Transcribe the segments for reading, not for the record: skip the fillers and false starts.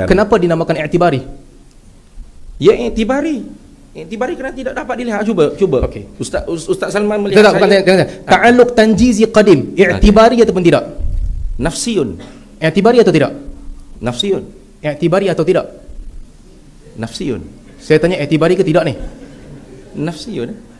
kenapa dinamakan i'tibari? Ya i'tibari. I'tibari kerana tidak dapat dilihat. Cuba. Okey. Ustaz Salman melihat ta'alluq tanjizi qadim, i'tibari ataupun tidak? Nafsiyun. I'tibari atau tidak? Nafsiyun. I'tibari atau tidak? Nafsiyun. Saya tanya i'tibari ke tidak ni? Nafsiyun.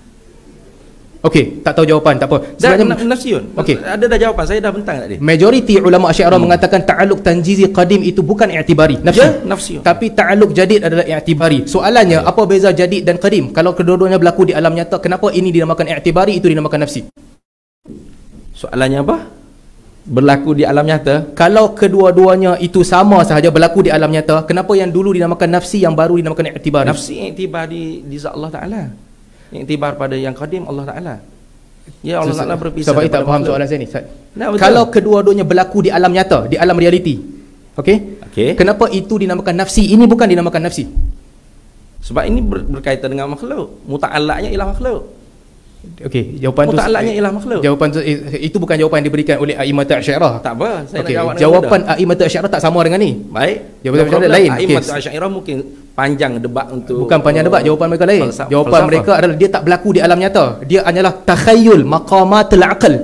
Okey, tak tahu jawapan, tak apa. Sebenarnya nafsiyun. Okey. Ada dah jawapan, saya dah bentang tadi. Majoriti ulama Asy'ariyah mengatakan ta'alluq tanjizi qadim itu bukan i'tibari, nafsi. Ya, nafsiyun. Tapi ta'alluq jadid adalah i'tibari. Soalannya, apa beza jadid dan qadim? Kalau kedua-duanya berlaku di alam nyata, kenapa ini dinamakan i'tibari, itu dinamakan nafsi? Soalannya apa? Berlaku di alam nyata. Kalau kedua-duanya itu sama sahaja berlaku di alam nyata, kenapa yang dulu dinamakan nafsi, yang baru dinamakan i'tibari? Nafsi i'tibar di zat Allah Ta'ala. I'tibar pada yang qadim Allah Ta'ala. Ya Allah Ta'ala berpisah. Sebab tak faham soalan saya ni. Nah, kalau kedua-duanya berlaku di alam nyata, di alam realiti, okey? Kenapa itu dinamakan nafsi, ini bukan dinamakan nafsi? Sebab ini berkaitan dengan makhluk. Muta'allaqnya ialah makhluk. Okey, jawapan tu muta'allaqnya ialah makhluk. Jawapan tu, itu bukan jawapan yang diberikan oleh a'immatul Asy'ariyah. Tak apa, saya nak jawab. Jawapan a'immatul Asy'ariyah tak sama dengan ni. Baik. Jawapan Asy'ariyah lain. A'immatul Asy'ariyah mungkin panjang debat untuk. Bukan panjang debat, jawapan mereka lain. Jawapan mereka adalah dia tak berlaku di alam nyata. Dia hanyalah takhayyul maqamatul aql.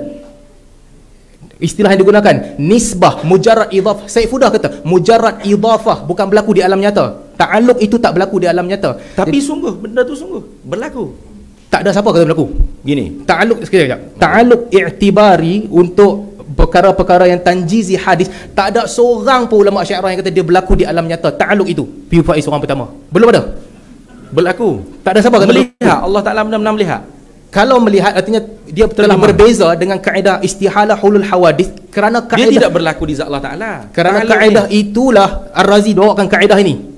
Istilah yang digunakan nisbah, mujarrad idhafah. Saifuddin kata mujarrad idhafah, bukan berlaku di alam nyata. Ta'alluq itu tak berlaku di alam nyata. Tapi sungguh benda tu sungguh berlaku. Tak ada siapa kata berlaku. Gini, ta'alluq sekejap. Ta'alluq i'tibari untuk perkara-perkara yang tanjizi hadis, tak ada seorang pun ulama Asy'ariyah yang kata dia berlaku di alam nyata. Ta'alluq itu Piu Faiz orang pertama. Belum ada. Berlaku. Tak ada siapa kata melihat berlaku. Allah Ta'ala benar-benar melihat. Kalau melihat artinya dia telah berbeza dengan kaedah istihalah hulul hawadis, kerana kaedah dia tidak berlaku di zat Allah Ta'ala. Kerana kaedah itulah Ar-Razi bawakan kaedah ini.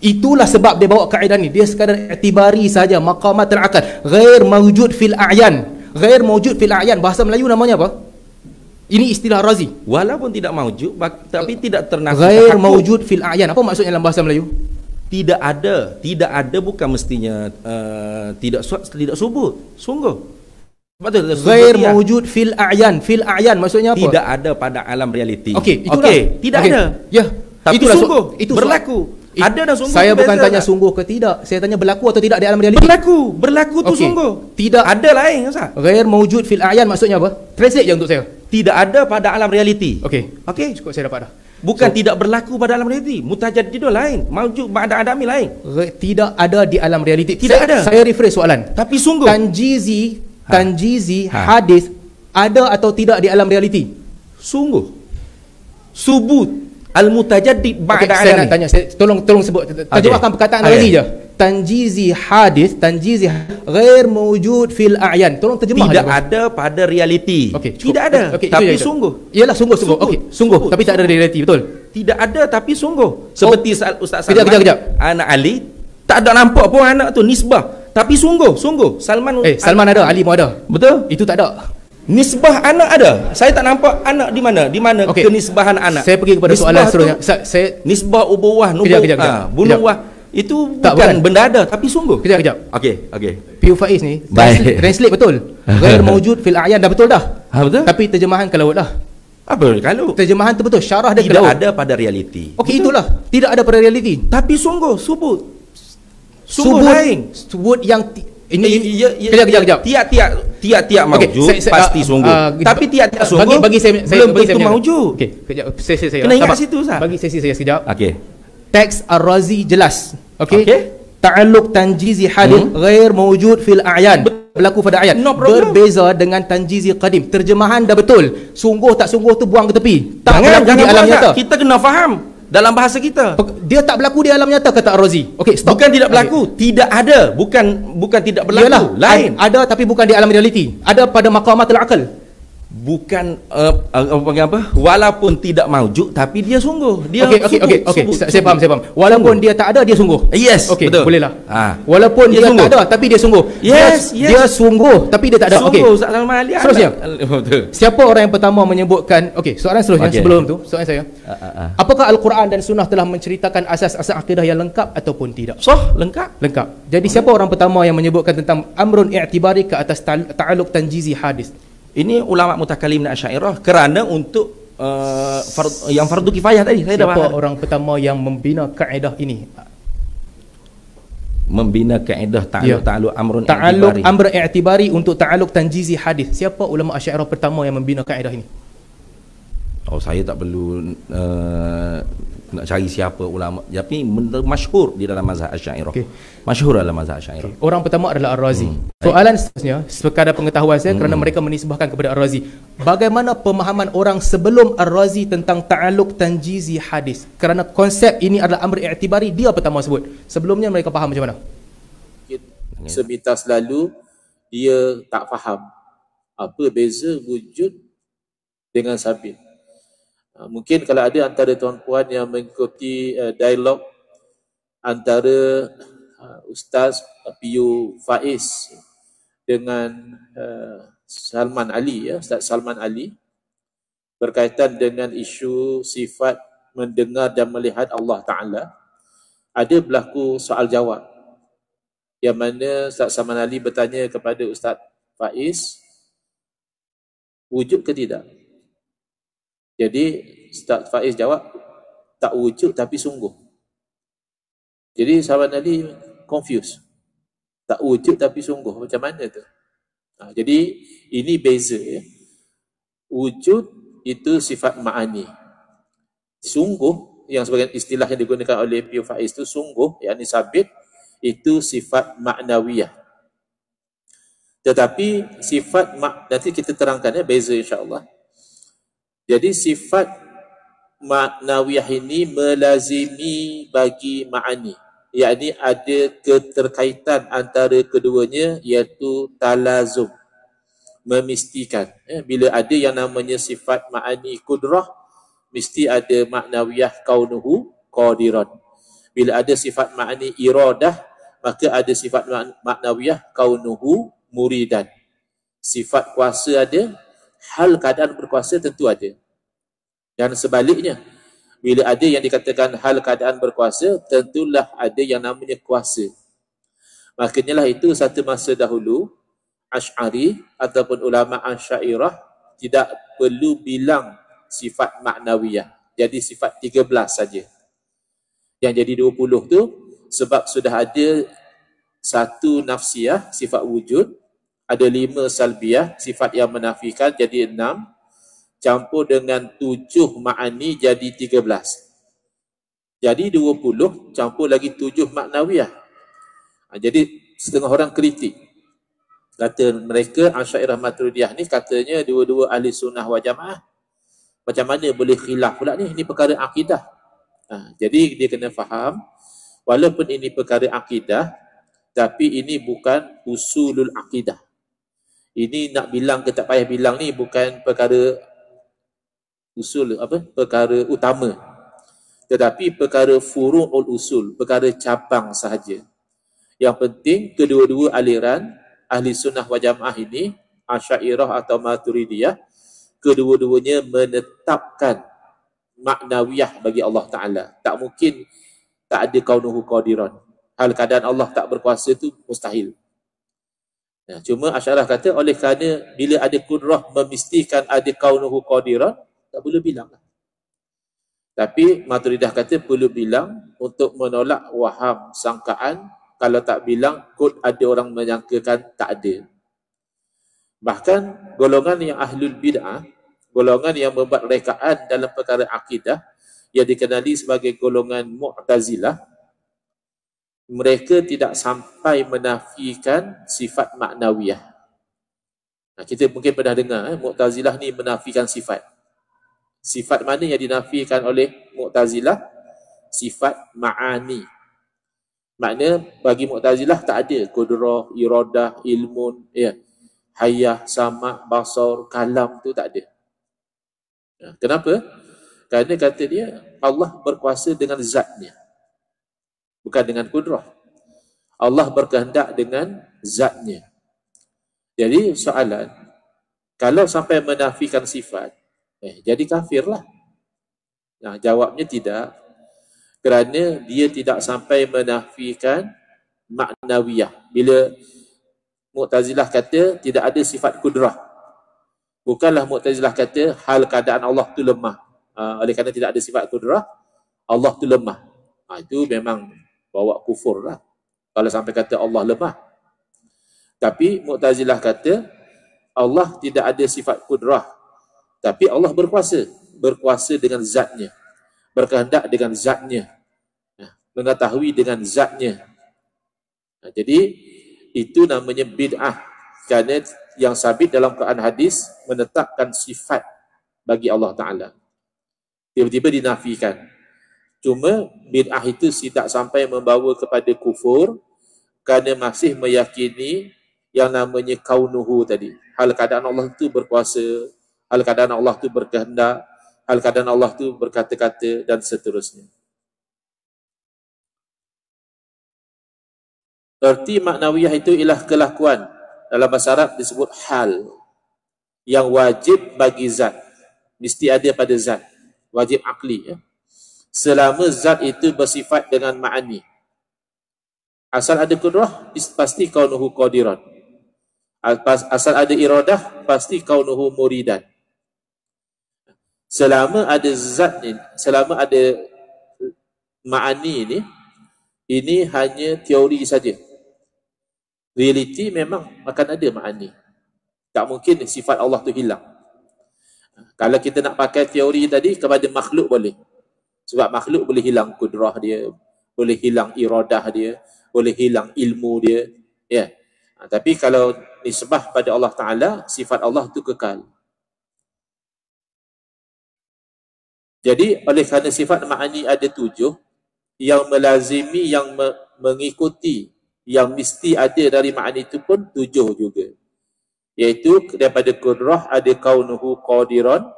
Itulah sebab dia bawa kaedah ni. Dia sekadar i'tibari saja, maqamatul aqal, ghair mawjud fil a'yan. Ghair mawjud fil a'yan, bahasa Melayu namanya apa? Ini istilah Razi. Walaupun tidak mawjud tapi tidak ternafi. Ghair mawjud fil a'yan. Apa maksudnya dalam bahasa Melayu? Tidak ada bukan mestinya tidak subut. Sungguh. Ghair mawjud fil a'yan. Fil a'yan maksudnya apa? Tidak ada pada alam realiti. Okey, tidak ada. Ya, tapi itulah sungguh. Itu berlaku. Ada dan sungguh. Saya bukan tanya sungguh ke tidak. Saya tanya berlaku atau tidak di alam realiti. Berlaku tu sungguh. Tidak ada lain, Ustaz. Ghair mawjud fil a'yan maksudnya apa? Translate je untuk saya. Tidak ada pada alam realiti. Okey, cukup saya dapat dah. Bukan tidak berlaku pada alam realiti. Mutajaddid lain, mawjud ba'da adami lain. Tidak ada di alam realiti. Tidak ada. Saya rephrase soalan. Tapi sungguh. Tanjizi hadis ada atau tidak di alam realiti? Sungguh. Subut al-mutajaddid ba'da adami. Saya nak tanya, tolong sebut, terjemahkan perkataan Razi je. Tanjizi hadis, ghair mawjud fil a'yan. Tolong terjemah. Tidak ada pada realiti. Tidak ada. Tapi sungguh. Iyalah sungguh. Okey, sungguh. Tapi tak ada realiti, betul? Tidak ada tapi sungguh. Seperti Ustaz Salman. Kejap. Anak Ali tak ada nampak pun anak tu nisbah. Tapi sungguh. Salman ada, Ali pun ada. Betul? Itu tak ada. Nisbah anak ada. Saya tak nampak anak di mana? Di mana kenisbahan anak? Saya pergi kepada soalan seterusnya. Nisbah ubuwah, bunuwah. Itu bukan benda ada tapi sungguh. Kejap. Okey. Piu Faiz ni translate betul. Ghair mawjud fil a'yan dah betul dah. Betul. Tapi terjemahan kalau dah. Apa kalau? Terjemahan tu betul, syarah dia tidak ada pada realiti. Okey, itulah. Tidak ada pada realiti. Tapi sungguh Sungguh lain. Subut yang ini kejap. Tiap mawjud pasti sungguh. Tapi tiap sungguh bagi saya belum tentu mawjud. Okey, kejap sesi saya. Kena ingat situ Ustaz. Bagi sesi saya sekejap. Okey. Teks Ar-Razi jelas. Okey. Ta'alluq tanjizi hadith ghair mawjud fil a'yan. Berlaku pada ayat. Berbeza dengan tanjizi qadim. Terjemahan dah betul. Sungguh tak sungguh tu buang ke tepi. Tak berlaku di alam nyata. Kita kena faham dalam bahasa kita. Dia tak berlaku di alam nyata kata Ar-Razi. Okey, stop. Bukan tidak berlaku, tidak ada. Bukan tidak berlaku. Yalah, lain. Ada tapi bukan di alam realiti. Ada pada maqamatul aql. Bukan apa? Walaupun tidak mawjud tapi dia sungguh. Dia Okey. Saya faham. Walaupun dia tak ada dia sungguh. Yes, okey, betul. Bolehlah. Walaupun dia tak ada tapi dia sungguh. Yes. Dia sungguh tapi dia tak ada. Okey. Seterusnya. Siapa orang yang pertama menyebutkan soalan seterusnya sebelum tu, soalan saya. Apakah Al-Quran dan Sunnah telah menceritakan asas-asas akidah yang lengkap ataupun tidak? Lengkap. Jadi siapa orang pertama yang menyebutkan tentang amrun i'tibari ke atas ta'alluq tanjizi hadis? Ini ulama mutakallim dan Asy'ariyah kerana untuk yang fardu kifayah tadi. Saya dah Siapa faham. orang pertama yang membina kaedah ini? Membina kaedah ta'alluq amrun Ta'alluq i'tibari. amr i'tibari untuk ta'alluq tanjizi hadis. Siapa ulama Asy'ariyah pertama yang membina kaedah ini? Oh, saya tak perlu nak cari siapa ulama, tapi masyhur di dalam mazhab Asy'ariyah. Okey. Masyhur dalam mazhab Asy'ariyah. Orang pertama adalah Ar-Razi. Soalan seterusnya, sekadar pengetahuan saya kerana mereka menisbahkan kepada Ar-Razi. Bagaimana pemahaman orang sebelum Ar-Razi tentang ta'alluq tanjizi hadis? Kerana konsep ini adalah amr i'tibari, dia pertama sebut. Sebelumnya mereka faham macam mana? Semintas lalu dia tak faham apa beza wujud dengan sabit. Mungkin kalau ada antara tuan-puan yang mengikuti dialog antara Ustaz PU Faiz dengan Salman Ali, Ustaz Salman Ali, berkaitan dengan isu sifat mendengar dan melihat Allah Ta'ala, ada berlaku soal jawab yang mana Ustaz Salman Ali bertanya kepada Ustaz Faiz, wujud ke tidak? Jadi Ustaz Faiz jawab, tak wujud tapi sungguh. Jadi sahabat Ali confused. Tak wujud tapi sungguh, macam mana tu? Jadi ini beza ya. Wujud itu sifat ma'ani. Sungguh, yang sebagai istilah yang digunakan oleh PU Faiz itu sungguh, yakni sabit, itu sifat maknawiyah. Tetapi sifat nanti kita terangkan ya, beza insya-Allah. Jadi sifat maknawiyah ini melazimi bagi ma'ani, yakni ada keterkaitan antara keduanya, iaitu talazum, memistikan. Bila ada yang namanya sifat ma'ani kudrah, mesti ada maknawiyah kaunuhu qadiran. Bila ada sifat ma'ani iradah, maka ada sifat maknawiyah kaunuhu muridan. Sifat kuasa ada, hal keadaan berkuasa tentu ada. Dan sebaliknya, bila ada yang dikatakan hal keadaan berkuasa, tentulah ada yang namanya kuasa. Makanya lah itu satu masa dahulu, Asy'ari ataupun ulama Asy'ariyah tidak perlu bilang sifat maknawiyah. Jadi sifat 13 saja. Yang jadi 20 tu, sebab sudah ada satu nafsiyah, sifat wujud, ada 5 salbiyah, sifat yang menafikan, jadi 6, campur dengan 7 ma'ani jadi 13. Jadi 20 campur lagi 7 maknawiyah. Jadi setengah orang kritik. Kata mereka Asy'ariyah Maturidiyah ni katanya dua-dua ahli sunnah wal jamaah. Macam mana boleh khilaf pula ni? Ini perkara akidah. Jadi dia kena faham, walaupun ini perkara akidah, tapi ini bukan usulul akidah. Ini nak bilang ke tak payah bilang ni bukan perkara usul, perkara utama, tetapi perkara furu'ul usul, perkara cabang sahaja. Yang penting kedua-dua aliran ahli sunnah wal jamaah ini, Asy'ariyah atau Maturidiyah, kedua-duanya menetapkan maknawiyah bagi Allah Ta'ala. Tak mungkin tak ada kaunuhu qadiran. Hal keadaan Allah tak berkuasa itu mustahil. Cuma Asy'ariyah kata oleh kerana bila ada kudrah memistikan ada kaunuhu qadiran, tak perlu bilang lah. Tapi Maturidiyah kata perlu bilang untuk menolak waham sangkaan. Kalau tak bilang, kot ada orang menyangkakan tak ada. Bahkan golongan yang ahlul bid'ah, golongan yang membuat rekaan dalam perkara akidah, yang dikenali sebagai golongan Mu'tazilah, mereka tidak sampai menafikan sifat maknawiyah. Kita mungkin pernah dengar Mu'tazilah ni menafikan sifat. Sifat mana yang dinafikan oleh Mu'tazilah? Sifat ma'ani. Makna bagi Mu'tazilah tak ada kudrah, iradah, ilmun, hayah, sama', basar, kalam tu tak ada. Kenapa? Kerana kata dia Allah berkuasa dengan zatnya, bukan dengan kudrah. Allah berkehendak dengan zatnya. Jadi soalan, kalau sampai menafikan sifat, jadi kafirlah. Jawabnya tidak. Kerana dia tidak sampai menafikan maknawiyah. Bila Mu'tazilah kata tidak ada sifat kudrah, Bukanlah Mu'tazilah kata hal keadaan Allah tu lemah. Oleh kerana tidak ada sifat kudrah, Allah tu lemah. Itu memang bawa kufur lah. Kalau sampai kata Allah lemah. Tapi Mu'tazilah kata Allah tidak ada sifat kudrah. Tapi Allah berkuasa. Berkuasa dengan zatnya. Berkehendak dengan zatnya. Mengetahui dengan zatnya. Jadi itu namanya bid'ah. Kerana yang sabit dalam Quran hadis menetapkan sifat bagi Allah Ta'ala. Tiba-tiba dinafikan. Cuma bid'ah itu tidak sampai membawa kepada kufur kerana masih meyakini yang namanya kaunuhu tadi. Hal keadaan Allah itu berkuasa, hal keadaan Allah itu berkehendak, hal keadaan Allah itu berkata-kata dan seterusnya. Erti maknawiyah itu ialah kelakuan. Dalam bahasa Arab disebut hal yang wajib bagi zat. Mesti ada pada zat. Wajib akli. Selama zat itu bersifat dengan ma'ani. Asal ada kudrah, pasti kaunuhu qadiran. Asal ada iradah, pasti kaunuhu muridan. Selama ada zat ni, selama ada ma'ani ini hanya teori saja. Realiti memang akan ada ma'ani. Tak mungkin sifat Allah tu hilang. Kalau kita nak pakai teori tadi kepada makhluk boleh. Sebab makhluk boleh hilang kudrah dia, boleh hilang iradah dia, boleh hilang ilmu dia. Ya. Tapi kalau nisbah pada Allah Ta'ala, sifat Allah tu kekal. Jadi oleh kerana sifat ma'ani ada 7, yang melazimi, yang mengikuti, yang mesti ada dari ma'ani itu pun 7 juga. Iaitu daripada kudrah ada kaunuhu qadiran,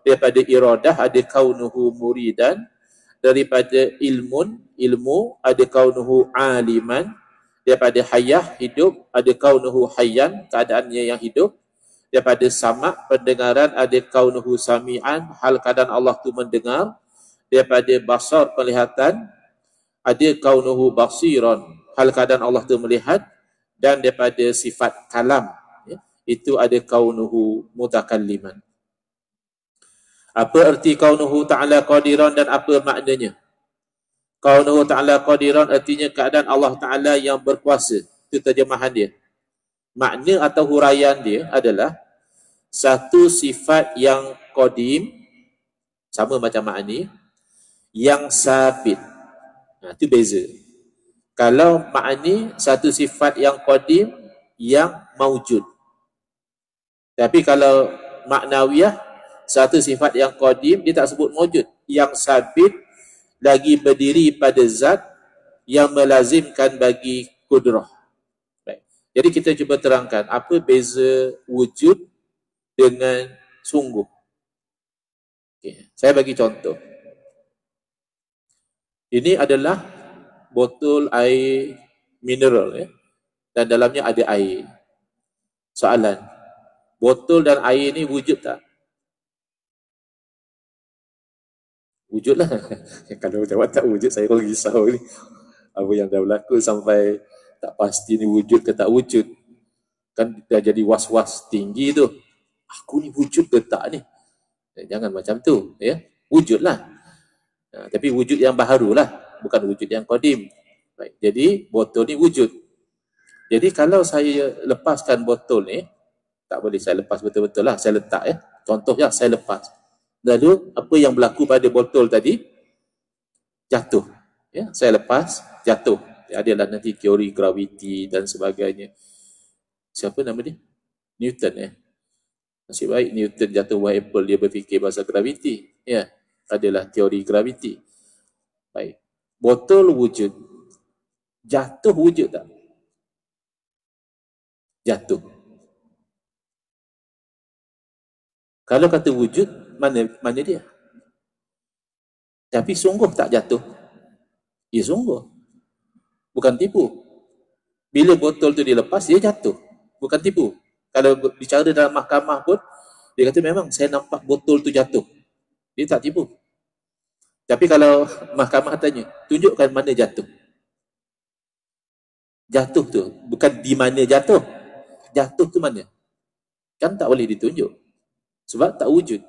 daripada iradah ada kaunuhu muridan, daripada ilmu ada kaunuhu aliman, daripada hayah hidup ada kaunuhu hayyan, keadaannya yang hidup, daripada sama' pendengaran ada kaunuhu sami'an, hal keadaan Allah tu mendengar, daripada basar penglihatan ada kaunuhu basiran, hal keadaan Allah tu melihat, dan daripada sifat kalam itu ada kaunuhu mutakalliman. Apa erti kaunuhu ta'ala qadiran dan apa maknanya? Kaunuhu ta'ala qadiran artinya keadaan Allah Ta'ala yang berkuasa. Itu terjemahan dia. Makna atau huraian dia adalah satu sifat yang qadim, sama macam ma'ani, yang sabit. Itu beza. Kalau ma'ani satu sifat yang qadim yang maujud. Tapi kalau maknawiyah satu sifat yang qadim dia tak sebut maujud, yang sabit lagi berdiri pada zat yang melazimkan bagi kudrah. Baik. Jadi kita cuba terangkan apa beza wujud dengan sungguh. Okay. Saya bagi contoh. Ini adalah botol air mineral dan dalamnya ada air. Soalan, botol dan air ni wujud tak? Wujudlah. Kalau jawab tak wujud, saya pun risau ni. Apa yang dah berlaku sampai tak pasti ni wujud ke tak wujud. Kan dah jadi was-was tinggi tu. Aku ni wujud ke tak ni? Jangan macam tu. Ya? Wujudlah. Tapi wujud yang baharu lah. Bukan wujud yang qadim. Baik. Jadi botol ni wujud. Jadi kalau saya lepaskan botol ni, tak boleh saya lepas betul-betul lah. Saya letak Contoh je saya lepas. Lalu apa yang berlaku pada botol tadi? Jatuh. Ya, saya lepas, jatuh. Adalah nanti teori graviti dan sebagainya. Siapa nama dia? Newton Nasib baik Newton jatuh buah apple, dia berfikir pasal graviti. Ya, adalah teori graviti. Baik. Botol wujud. Jatuh wujud tak? Jatuh. Kalau kata wujud, mana dia? Tapi sungguh tak jatuh? Ya sungguh. Bukan tipu. Bila botol tu dilepas, dia jatuh. Bukan tipu. Kalau bicara dalam mahkamah pun, dia kata memang saya nampak botol tu jatuh. Dia tak tipu. Tapi kalau mahkamah tanya, tunjukkan mana jatuh. Jatuh tu, bukan di mana jatuh. Jatuh tu mana? Kan tak boleh ditunjuk. Sebab tak wujud.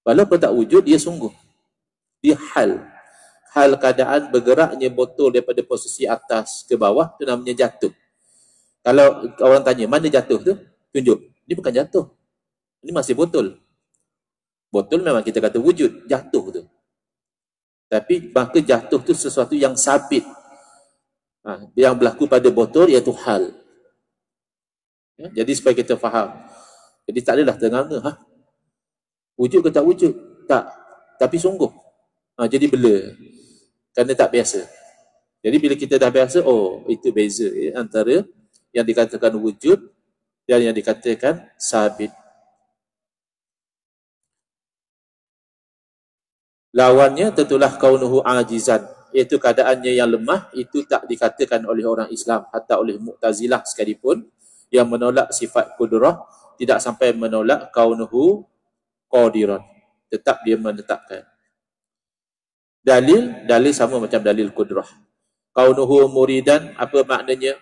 Walaupun tak wujud, dia sungguh. Dia hal. Hal keadaan bergeraknya botol daripada posisi atas ke bawah, itu namanya jatuh. Kalau orang tanya, mana jatuh tu? Tunjuk. Ini bukan jatuh. Ini masih botol. Botol memang kita kata wujud. Jatuh tu. Tapi maka jatuh tu sesuatu yang sabit. Yang berlaku pada botol iaitu hal. Ya, jadi supaya kita faham. Jadi tak adalah ternganga. Wujud ke tak wujud? Tak. Tapi sungguh. Jadi bela. Kerana tak biasa. Jadi bila kita dah biasa, oh itu beza antara yang dikatakan wujud dan yang dikatakan sabit. Lawannya tentulah kaunuhu ajizan, iaitu keadaannya yang lemah. Itu tak dikatakan oleh orang Islam, hatta oleh Mu'tazilah sekalipun yang menolak sifat kudrah, tidak sampai menolak kaunuhu qadiran, tetap dia menetapkan. Dalil sama macam dalil kudrah. Kaunuhu muridan, apa maknanya?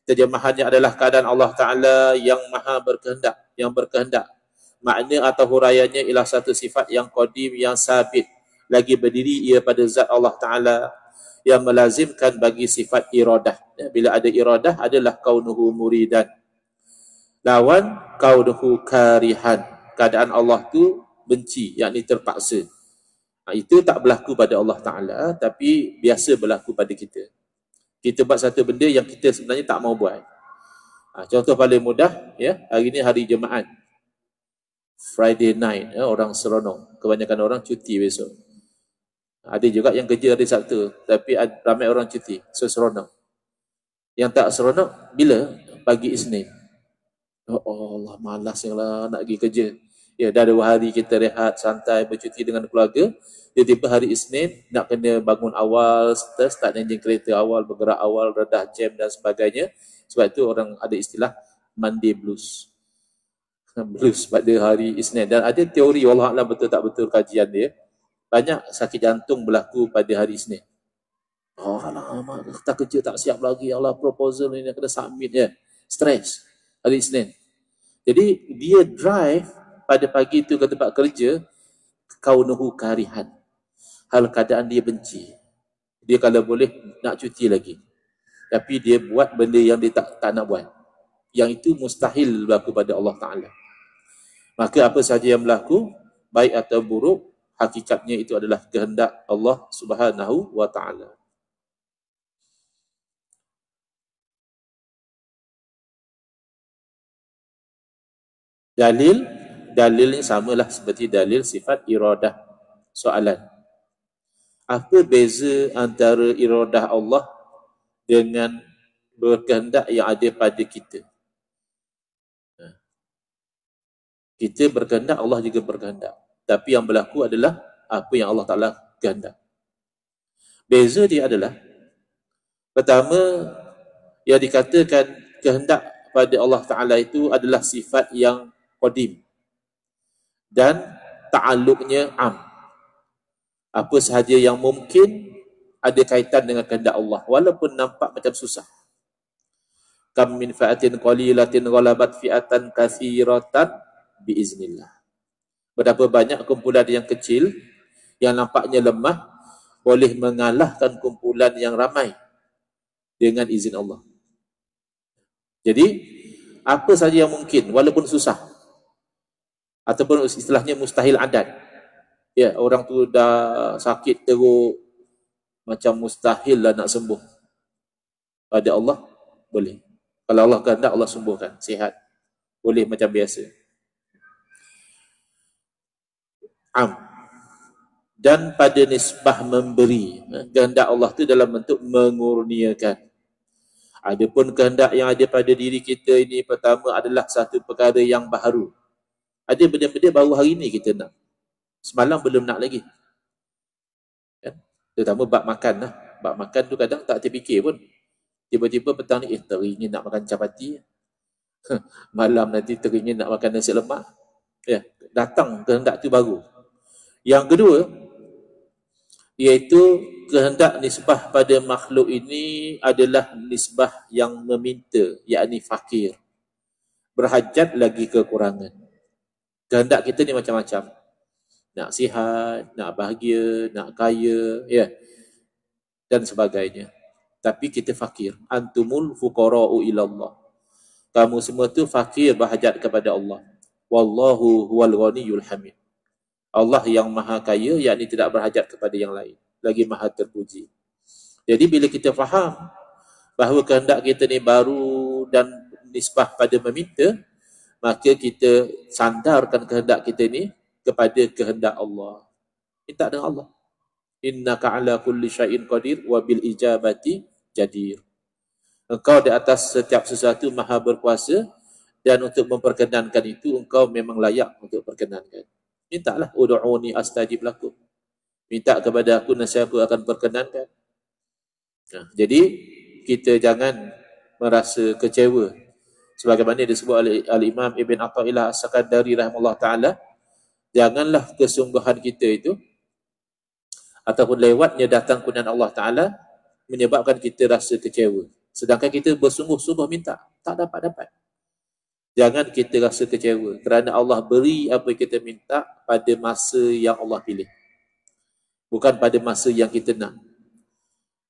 Terjemahannya adalah keadaan Allah Ta'ala yang maha berkehendak, yang berkehendak. Makna atau huraiannya ialah satu sifat yang qadim, yang sabit, lagi berdiri ia pada zat Allah Ta'ala, yang melazimkan bagi sifat iradah. Bila ada iradah adalah kaunuhu muridan. Lawan kaunuhu karihan, keadaan Allah tu benci, yakni terpaksa. Itu tak berlaku pada Allah Ta'ala, tapi biasa berlaku pada kita. Kita buat satu benda yang kita sebenarnya tak mau buat. Contoh paling mudah, ya, hari ni hari Jumaat, Friday night, ya, orang seronok. Kebanyakan orang cuti besok. Ada juga yang kerja hari Sabtu, tapi ramai orang cuti, so seronok. Yang tak seronok, bila? Pagi Isnin. Oh Allah, malas yang lah nak pergi kerja. Ya, dah 2 hari kita rehat, santai, bercuti dengan keluarga. Tiba-tiba hari Isnin, nak kena bangun awal, start enjin kereta awal, bergerak awal, redah jam dan sebagainya. Sebab itu orang ada istilah Monday Blues. Blues pada hari Isnin. Dan ada teori, wallahualam betul tak betul kajian dia. Banyak sakit jantung berlaku pada hari Isnin. Oh alamak, tak kerja tak siap lagi. Allah, proposal ni kena submit ya. Stres hari Isnin. Jadi dia drive pada pagi itu ke tempat kerja, kaunuhu karihan. Hal keadaan dia benci. Dia kalau boleh nak cuti lagi. Tapi dia buat benda yang dia tak nak buat. Yang itu mustahil berlaku pada Allah Ta'ala. Maka apa sahaja yang berlaku, baik atau buruk, hakikatnya itu adalah kehendak Allah Subhanahu wa Ta'ala. Dalilnya samalah seperti dalil sifat iradah. Soalan, apa beza antara iradah Allah dengan berkehendak yang ada pada kita? Kita berkehendak, Allah juga berkehendak. Tapi yang berlaku adalah apa yang Allah Ta'ala kehendak. Beza dia adalah, pertama, yang dikatakan kehendak pada Allah Ta'ala itu adalah sifat yang qadim dan ta'alluqnya am. Apa sahaja yang mungkin ada kaitan dengan kehendak Allah, walaupun nampak macam susah. Kam min fa'atin qalilatin ghalabat fi'atan katsiratan biiznillah. Berapa banyak kumpulan yang kecil yang nampaknya lemah boleh mengalahkan kumpulan yang ramai dengan izin Allah. Jadi apa saja yang mungkin walaupun susah, ataupun istilahnya mustahil adat. Ya, orang tu dah sakit teruk, macam mustahil lah nak sembuh. Pada Allah boleh. Kalau Allah kehendak, Allah sembuhkan, sihat. Boleh macam biasa. Dan pada nisbah memberi, kehendak Allah tu dalam bentuk mengurniakan. Adapun kehendak yang ada pada diri kita ini, pertama adalah satu perkara yang baharu. Ada benda-benda baru hari ni kita nak. Semalam belum nak lagi. Kan? Terutama bab makan lah. Bab makan tu kadang tak terfikir pun. Tiba-tiba petang ni, teringin nak makan capati. Malam nanti teringin nak makan nasi lemak. Ya, datang kehendak tu baru. Yang kedua, iaitu kehendak nisbah pada makhluk ini adalah nisbah yang meminta, yakni fakir. Berhajat lagi kekurangan. Kehendak kita ni macam-macam. Nak sihat, nak bahagia, nak kaya, ya, dan sebagainya. Tapi kita fakir. Antumul fuqara'u ilallah. Kamu semua tu fakir berhajat kepada Allah. Wallahu huwal ghaniyul hamid. Allah yang maha kaya, yakni tidak berhajat kepada yang lain. Lagi maha terpuji. Jadi bila kita faham bahawa kehendak kita ni baru dan nisbah pada meminta, maka kita sandarkan kehendak kita ni kepada kehendak Allah. Minta dengan Allah. Innaka ala kulli syai'in qadir wa bil ijabati jadir. Engkau di atas setiap sesuatu maha berkuasa dan untuk memperkenankan itu engkau memang layak untuk perkenankan. Mintalah, ud'uni astajib lakum. Minta kepada aku nescaya aku akan perkenankan. Nah, jadi kita jangan merasa kecewa. Sebagaimana disebut oleh Al-Imam Ibn Atha'illah As-Sakandari rahimahullah ta'ala, janganlah kesungguhan kita itu ataupun lewatnya datang kunjungan Allah Ta'ala menyebabkan kita rasa kecewa. Sedangkan kita bersungguh-sungguh minta, tak dapat-dapat. Jangan kita rasa kecewa kerana Allah beri apa yang kita minta pada masa yang Allah pilih. Bukan pada masa yang kita nak.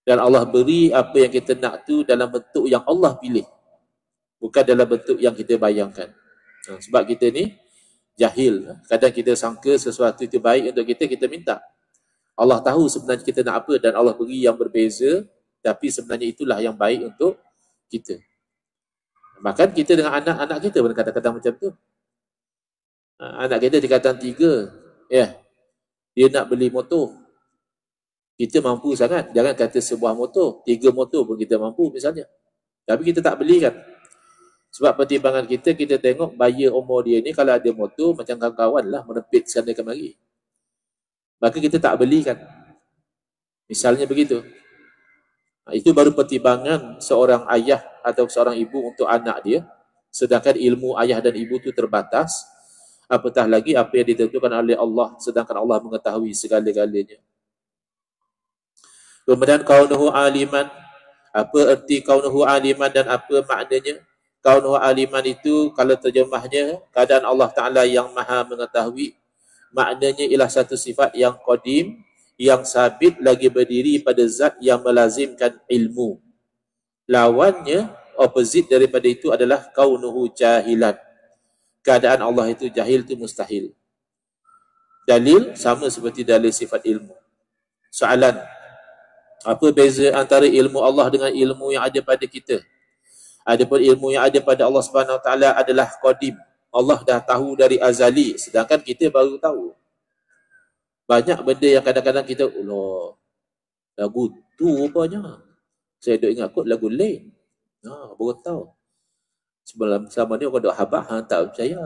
Dan Allah beri apa yang kita nak tu dalam bentuk yang Allah pilih. Bukan dalam bentuk yang kita bayangkan. Sebab kita ni jahil. Kadang kita sangka sesuatu itu baik untuk kita, kita minta. Allah tahu sebenarnya kita nak apa dan Allah beri yang berbeza, tapi sebenarnya itulah yang baik untuk kita. Bahkan kita dengan anak-anak kita pun kadang-kadang macam tu. Anak kita tingkatan 3, ya, dia nak beli motor. Kita mampu sangat. Jangan kata sebuah motor, 3 motor pun kita mampu misalnya. Tapi kita tak belikan. Sebab pertimbangan kita tengok bayar umur dia ni kalau ada motor macam kawan-kawan lah menepit sana kemari. Maka kita tak belikan. Misalnya begitu. Itu baru pertimbangan seorang ayah atau seorang ibu untuk anak dia. Sedangkan ilmu ayah dan ibu itu terbatas. Apatah lagi apa yang ditentukan oleh Allah, sedangkan Allah mengetahui segala-galanya. Kemudian kaunuhu aliman. Apa erti kaunuhu aliman dan apa maknanya? Kaunuhu aliman itu kalau terjemahnya keadaan Allah Ta'ala yang maha mengetahui. Maknanya ialah satu sifat yang qadim, yang sabit lagi berdiri pada zat yang melazimkan ilmu. Lawannya, opposite daripada itu adalah kaunuhu jahilan. Keadaan Allah itu jahil itu mustahil. Dalil sama seperti dalil sifat ilmu. Soalan, apa beza antara ilmu Allah dengan ilmu yang ada pada kita? Adapun ilmu yang ada pada Allah Subhanahu Wa Taala adalah qadim. Allah dah tahu dari azali, sedangkan kita baru tahu. Banyak benda yang kadang-kadang kita, Allah, lagu tu rupanya. Saya duk ingat kot lagu lain. Baru tahu. Selama ni orang duk habak, hang tak percaya.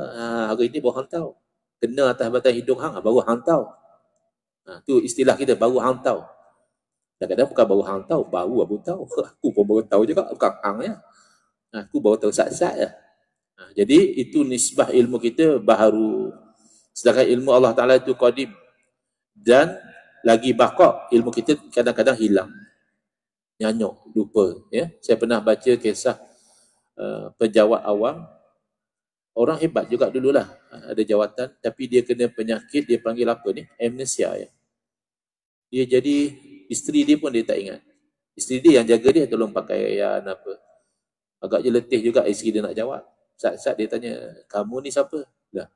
Hari ni baru hang tahu. Kena atas batang hidung hang, baru hang tahu. Tu istilah kita, baru hang tahu. Kadang-kadang bukan baru hang tahu, baru aku tahu. Aku pun baru tahu juga, bukan hang ya. Aku baru tahu sat-sat ya. Jadi itu nisbah ilmu kita baharu. Sedangkan ilmu Allah Ta'ala itu qadim. Dan lagi bakok, ilmu kita kadang-kadang hilang. Nyanyok, lupa. Ya? Saya pernah baca kisah penjawat awam. Orang hebat juga dululah. Ada jawatan, tapi dia kena penyakit, dia panggil apa ni? Amnesia ya. Dia jadi, isteri dia pun dia tak ingat. Isteri dia yang jaga dia, tolong pakaian apa. Agak je letih juga isteri dia nak jawab. Saat-saat dia tanya, kamu ni siapa? Lah,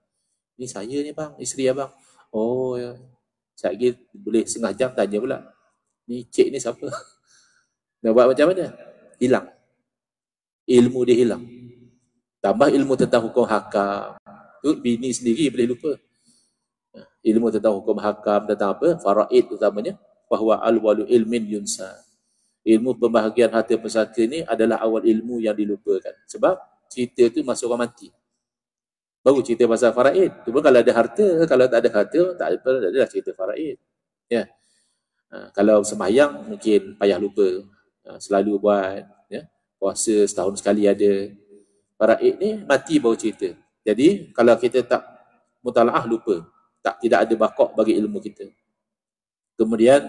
ni saya ni bang, isteri abang. Oh ya. Saat lagi boleh setengah jam tanya pula. Ni cik ni siapa? Nak buat macam mana? Hilang. Ilmu dia hilang. Tambah ilmu tentang hukum hakam. Tu bini sendiri boleh lupa. Ilmu tentang hukum hakam, tentang apa? Faraid utamanya. Bahawa al-walu ilmin yunsa. Ilmu pembahagian harta pusaka ni adalah awal ilmu yang dilupakan. Sebab cerita tu masuk orang mati. Baru cerita pasal faraid. Cuma kalau ada harta, kalau tak ada harta, tak adalah cerita faraid. Ya. Kalau sembahyang mungkin payah lupa. Selalu buat, ya. Puasa setahun sekali ada. Faraid ni mati baru cerita. Jadi kalau kita tak mutalaah lupa. Tidak ada bakok bagi ilmu kita. Kemudian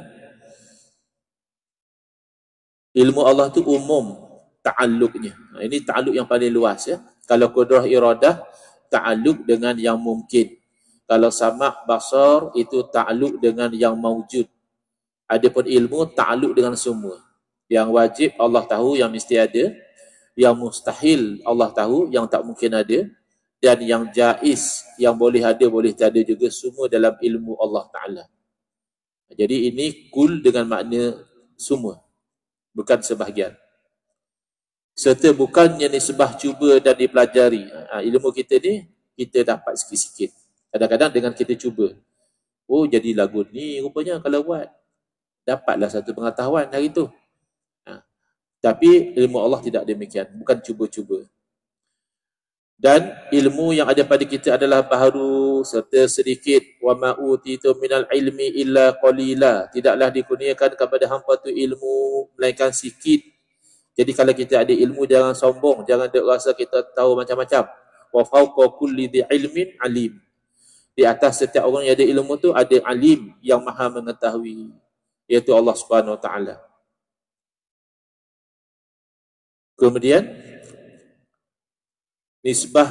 ilmu Allah tu umum ta'alluqnya. Ini ta'alluq yang paling luas ya. Kalau qudrah iradah ta'alluq dengan yang mungkin. Kalau sama' basar itu ta'aluk dengan yang maujud. Adapun ilmu ta'aluk dengan semua. Yang wajib Allah tahu, yang mesti ada. Yang mustahil Allah tahu, yang tak mungkin ada. Dan yang jaiz, yang boleh ada, boleh tak ada juga, semua dalam ilmu Allah Ta'ala. Jadi ini kul dengan makna semua, bukan sebahagian. Serta bukannya nisbah cuba dan dipelajari. Ilmu kita ni, kita dapat sikit-sikit. Kadang-kadang dengan kita cuba. Oh, jadi lagu ni rupanya kalau buat. Dapatlah satu pengetahuan hari tu. Tapi ilmu Allah tidak demikian. Bukan cuba-cuba. Dan ilmu yang ada pada kita adalah baharu serta sedikit. Wa ma utitu minal ilmi illa qalila. Tidaklah dikurniakan kepada hangpa tu ilmu melainkan sikit. Jadi kalau kita ada ilmu, jangan sombong, jangan rasa kita tahu macam-macam. Wa fawqa kulli dhi ilmin alim. Di atas setiap orang yang ada ilmu tu ada alim yang maha mengetahui, iaitu Allah Subhanahu Wa Taala. Kemudian nisbah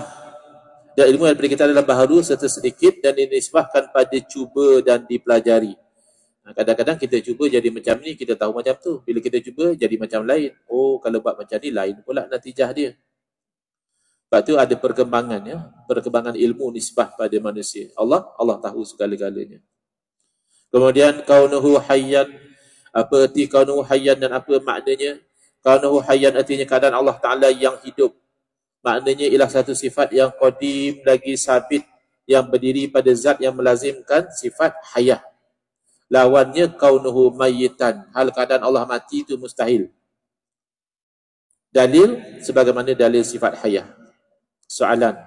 dan ilmu daripada kita adalah baharu serta sedikit dan dinisbahkan pada cuba dan dipelajari. Kadang-kadang kita cuba jadi macam ni, kita tahu macam tu. Bila kita cuba jadi macam lain. Oh, kalau buat macam ni lain pula natijah dia. Sebab tu ada perkembangan, ya, perkembangan ilmu nisbah pada manusia. Allah tahu segala-galanya. Kemudian kaunuhu hayyan, apa arti kaunuhu hayyan dan apa maknanya? Kaunuhu hayyan artinya keadaan Allah Ta'ala yang hidup. Maknanya ialah satu sifat yang qadim lagi sabit, yang berdiri pada zat yang melazimkan sifat hayah. Lawannya kaunuhu mayyitan, hal keadaan Allah mati itu mustahil. Dalil sebagaimana dalil sifat hayah. Soalan,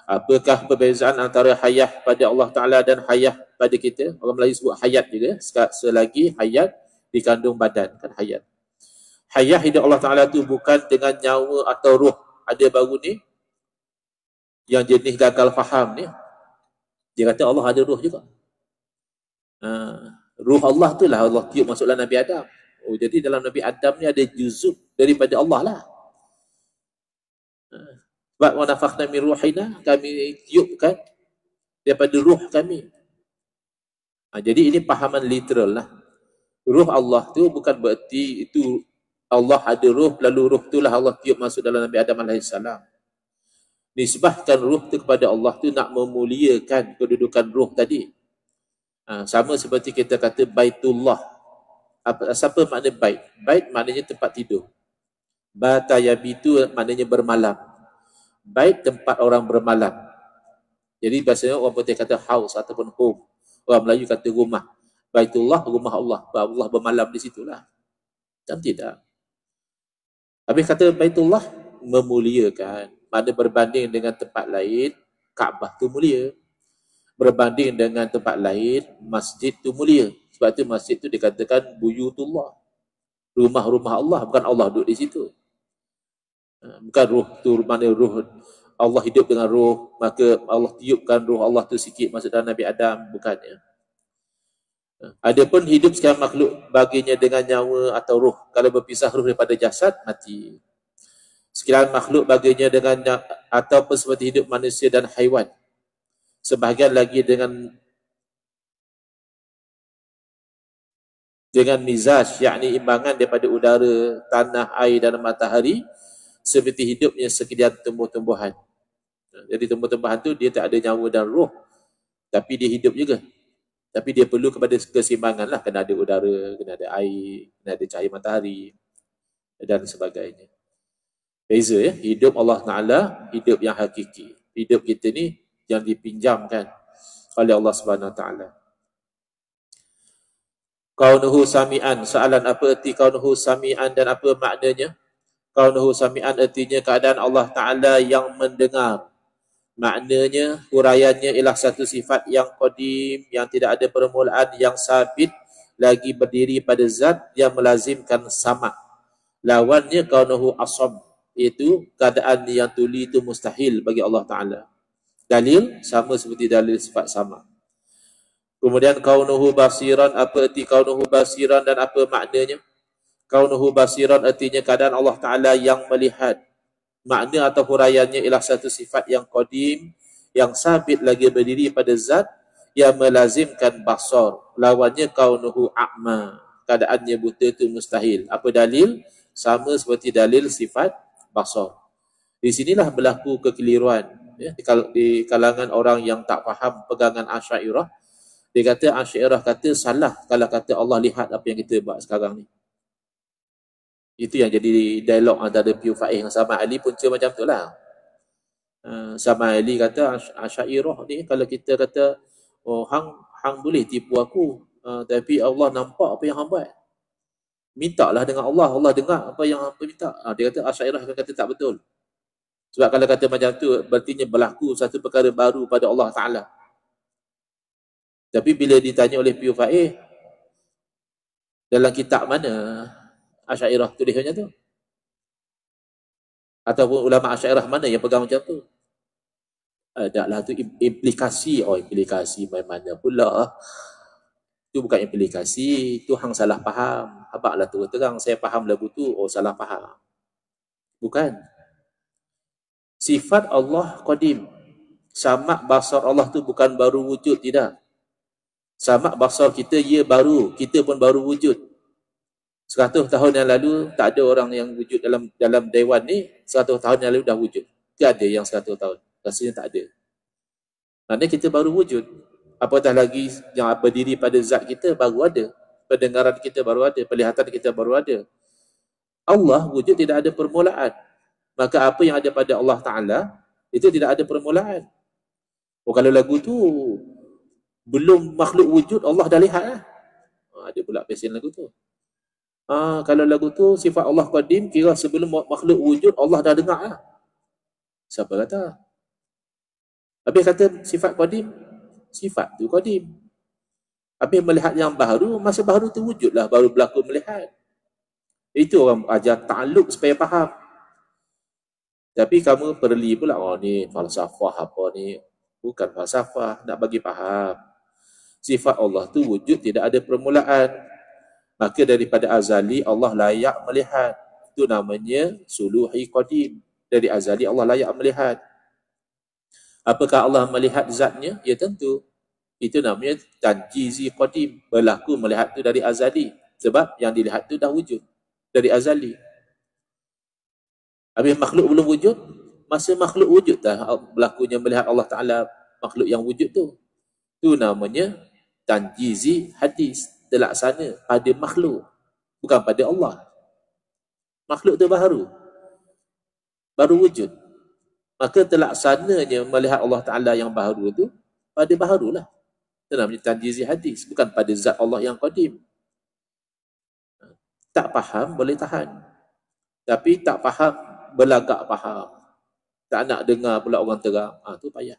apakah perbezaan antara hayah pada Allah Ta'ala dan hayah pada kita? Orang Melayu sebut hayat juga, selagi hayat dikandung badan, kan hayat. Hayah hidup Allah Ta'ala tu bukan dengan nyawa atau ruh. Ada baru ni yang jenis gagal faham ni, dia kata Allah ada ruh juga. Ruh Allah tu lah Allah tiup masuk dalam Nabi Adam. Oh, jadi dalam Nabi Adam ni ada juzuk daripada Allah lah. Sebab wa nafakhna min ruhina, kami tiupkan daripada ruh kami. Jadi ini pahaman literal lah. Ruh Allah tu bukan bererti itu Allah ada ruh, lalu ruh itulah Allah tiup masuk dalam Nabi Adam AS. Nisbahkan ruh tu kepada Allah tu nak memuliakan kedudukan ruh tadi. Sama seperti kita kata Baitullah. Apa makna bait? Bait maknanya tempat tidur. Bata yabitu maknanya bermalam. Bait tempat orang bermalam. Jadi biasanya orang putih kata house ataupun home. Orang Melayu kata rumah. Baitullah, rumah Allah. Allah bermalam di situlah. Macam tidak. Habis kata Baitullah, memuliakan. Mana berbanding dengan tempat lain, Kaabah tu mulia. Berbanding dengan tempat lain, masjid tu mulia. Sebab tu masjid tu dikatakan buyutullah. Rumah-rumah Allah, bukan Allah duduk di situ. Bukan ruh tu, mana ruh Allah hidup dengan ruh, maka Allah tiupkan ruh Allah tu sikit masuk dalam Nabi Adam, bukannya. Adapun hidup sekarang makhluk baginya dengan nyawa atau ruh. Kalau berpisah ruh daripada jasad, mati. Sekiranya makhluk baginya dengan ataupun seperti hidup manusia dan haiwan. Sebahagian lagi dengan mizaj, yakni imbangan daripada udara, tanah, air dan matahari, seperti hidupnya sekian tumbuh-tumbuhan. Jadi tumbuh-tumbuhan tu dia tak ada nyawa dan roh, tapi dia hidup juga. Tapi dia perlu kepada keseimbangan lah, kena ada udara, kena ada air, kena ada cahaya matahari dan sebagainya. Beza, ya, hidup Allah Ta'ala, hidup yang hakiki. Hidup kita ni yang dipinjamkan oleh Allah Subhanahu Wa Ta'ala. Kaunuhu sami'an, soalan apa erti kaunuhu sami'an dan apa maknanya? Kaunuhu sami'an artinya keadaan Allah Ta'ala yang mendengar. Maknanya, huraiannya ialah satu sifat yang qadim, yang tidak ada permulaan, yang sabit, lagi berdiri pada zat yang melazimkan sama'. Lawannya kaunuhu asab, iaitu keadaan yang tuli itu mustahil bagi Allah Ta'ala. Dalil sama seperti dalil sifat sama'. Kemudian kaunuhu basiran, apa erti kaunuhu basiran dan apa maknanya? Kaunuhu basiran artinya keadaan Allah Ta'ala yang melihat. Makna atau huraiannya ialah satu sifat yang qadim, yang sabit lagi berdiri pada zat yang melazimkan basar, lawannya kaunuhu a'ma, keadaannya buta itu mustahil. Apa dalil? Sama seperti dalil sifat basar. Di sinilah berlaku kekeliruan ya, di kalangan orang yang tak faham pegangan Asy'ariyah. Dia kata Asy'ariyah kata salah kalau kata Allah lihat apa yang kita buat sekarang ni. Itu yang jadi dialog antara Piu Faiz dengan Sama Ali punca macam tu lah. Sama Ali kata Asy'ariyah ni kalau kita kata oh hang boleh tipu aku, tapi Allah nampak apa yang hang buat. Mintalah dengan Allah, Allah dengar apa yang hang minta. Dia kata Asy'ariyah kata tak betul. Sebab kalau kata macam tu berartinya berlaku satu perkara baru pada Allah Taala. Tapi bila ditanya oleh Piu Faiz, dalam kitab mana Asy'ariyah tulis macam tu? Ataupun ulama Asy'ariyah mana yang pegang macam tu? Taklah tu implikasi. Oh, implikasi mana pula? Itu bukan implikasi, itu hang salah faham. Abaklah terang saya faham lagu tu, oh salah faham. Bukan. Sifat Allah qadim. Samak basar Allah tu bukan baru wujud, tidak. Samak basar kita ia baru, kita pun baru wujud. 100 tahun yang lalu tak ada orang yang wujud dalam dewan ni, 100 tahun yang lalu dah wujud. Tak ada yang 100 tahun. Rasanya tak ada. Maksudnya kita baru wujud. Apatah lagi yang berdiri pada zat kita baru ada. Pendengaran kita baru ada, penglihatan kita baru ada. Allah wujud tidak ada permulaan. Maka apa yang ada pada Allah Ta'ala itu tidak ada permulaan. Oh, kalau lagu tu belum makhluk wujud Allah dah lihat lah. Ada pula pesen lagu tu. Kalau lagu tu sifat Allah qadim, kira sebelum makhluk wujud Allah dah dengar lah. Siapa kata? Habis kata sifat qadim, sifat tu qadim. Habis melihat yang baru, masa baru tu wujudlah, baru berlaku melihat. Itu orang ajar ta'alluq supaya faham. Tapi kamu perli pula, oh ni falsafah apa ni. Bukan falsafah, nak bagi faham. Sifat Allah tu wujud tidak ada permulaan. Maka daripada azali Allah layak melihat. Itu namanya suluhi qadim. Dari azali Allah layak melihat. Apakah Allah melihat zatnya? Ya tentu. Itu namanya tanjizi qadim. Berlaku melihat tu dari azali. Sebab yang dilihat tu dah wujud. Dari azali. Habis makhluk belum wujud. Masa makhluk wujud dah berlakunya melihat Allah Ta'ala makhluk yang wujud tu. Itu namanya tanjizi hadis. Terlaksana pada makhluk. Bukan pada Allah. Makhluk tu baru. Baru wujud. Maka terlaksananya melihat Allah Ta'ala yang baharu itu pada baharulah. Itu namanya tanjizi hadis. Bukan pada zat Allah yang qadim. Tak faham boleh tahan. Tapi tak faham berlagak faham. Tak nak dengar pula orang terang. Tu payah.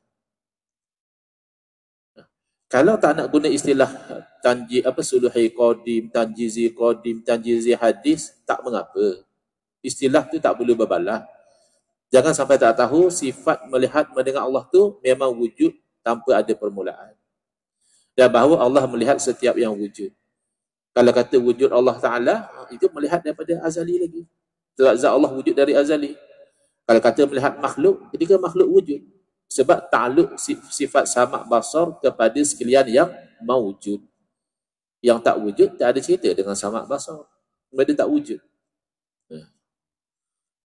Kalau tak nak guna istilah suluhi qadim, tanjizi qadim, tanjizi hadis, tak mengapa. Istilah tu tak perlu berbalah. Jangan sampai tak tahu sifat melihat mendengar Allah tu memang wujud tanpa ada permulaan. Dan bahawa Allah melihat setiap yang wujud. Kalau kata wujud Allah Ta'ala, itu melihat daripada azali lagi. Zat Allah wujud dari azali. Kalau kata melihat makhluk, ketika makhluk wujud. Sebab ta'aluk sifat samak basar kepada sekalian yang mawujud. Yang tak wujud, tak ada cerita dengan samak basar. Mereka tak wujud.